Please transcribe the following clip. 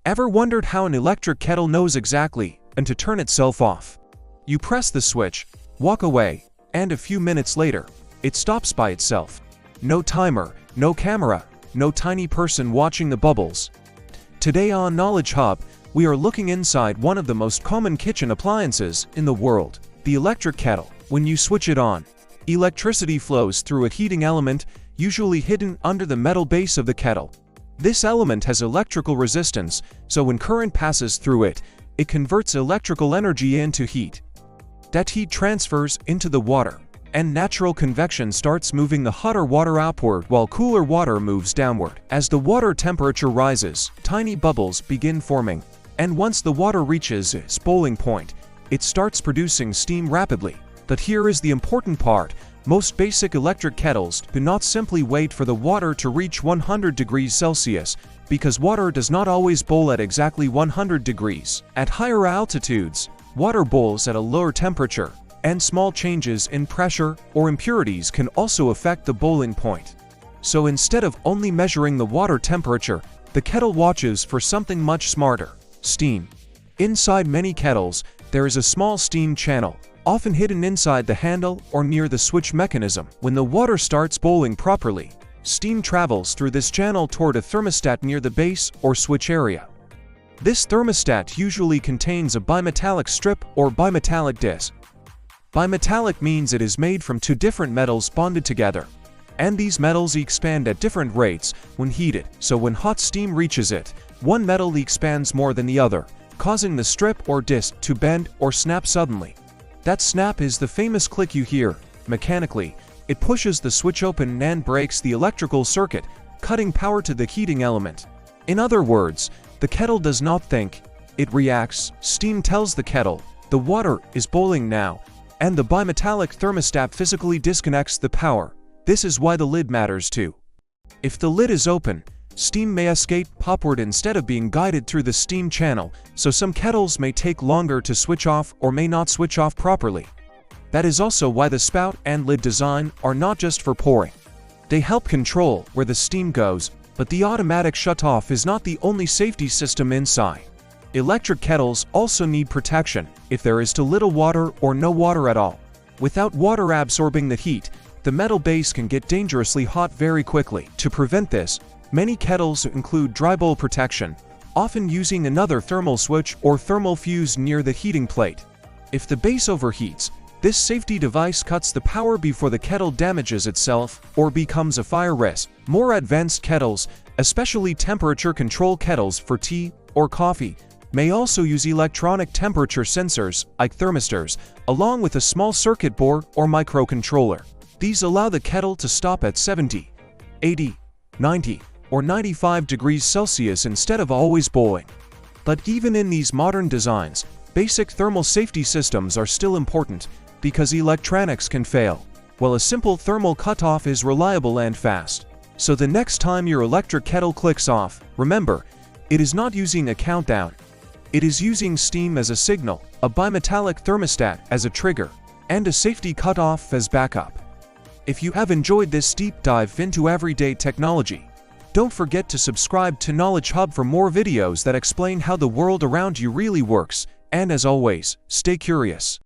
Ever wondered how an electric kettle knows exactly when to turn itself off? You press the switch, walk away, and a few minutes later, it stops by itself. No timer, no camera, no tiny person watching the bubbles. Today on Knowledge Hub, we are looking inside one of the most common kitchen appliances in the world, the electric kettle. When you switch it on, electricity flows through a heating element, usually hidden under the metal base of the kettle. This element has electrical resistance, so when current passes through it, it converts electrical energy into heat. That heat transfers into the water, and natural convection starts moving the hotter water outward while cooler water moves downward. As the water temperature rises, tiny bubbles begin forming, and once the water reaches its boiling point, it starts producing steam rapidly. But here is the important part. Most basic electric kettles do not simply wait for the water to reach 100 degrees Celsius, because water does not always boil at exactly 100 degrees. At higher altitudes, water boils at a lower temperature, and small changes in pressure or impurities can also affect the boiling point. So instead of only measuring the water temperature, the kettle watches for something much smarter: steam. Inside many kettles, there is a small steam channel, often hidden inside the handle or near the switch mechanism. When the water starts boiling properly, steam travels through this channel toward a thermostat near the base or switch area. This thermostat usually contains a bimetallic strip or bimetallic disc. Bimetallic means it is made from two different metals bonded together, and these metals expand at different rates when heated. So when hot steam reaches it, one metal expands more than the other, causing the strip or disc to bend or snap suddenly. That snap is the famous click you hear. Mechanically, it pushes the switch open and breaks the electrical circuit, cutting power to the heating element. In other words, the kettle does not think, it reacts. Steam tells the kettle, the water is boiling now, and the bimetallic thermostat physically disconnects the power. This is why the lid matters too. If the lid is open, steam may escape upward instead of being guided through the steam channel, so some kettles may take longer to switch off or may not switch off properly. That is also why the spout and lid design are not just for pouring. They help control where the steam goes, but the automatic shutoff is not the only safety system inside. Electric kettles also need protection if there is too little water or no water at all. Without water absorbing the heat, the metal base can get dangerously hot very quickly. To prevent this, many kettles include dry bowl protection, often using another thermal switch or thermal fuse near the heating plate. If the base overheats, this safety device cuts the power before the kettle damages itself or becomes a fire risk. More advanced kettles, especially temperature control kettles for tea or coffee, may also use electronic temperature sensors like thermistors, along with a small circuit board or microcontroller. These allow the kettle to stop at 70, 80, 90, or 95 degrees Celsius instead of always boiling. But even in these modern designs, basic thermal safety systems are still important, because electronics can fail, while a simple thermal cutoff is reliable and fast. So the next time your electric kettle clicks off, remember, it is not using a countdown. It is using steam as a signal, a bimetallic thermostat as a trigger, and a safety cutoff as backup. If you have enjoyed this deep dive into everyday technology, don't forget to subscribe to Knowledge Hub for more videos that explain how the world around you really works, and as always, stay curious.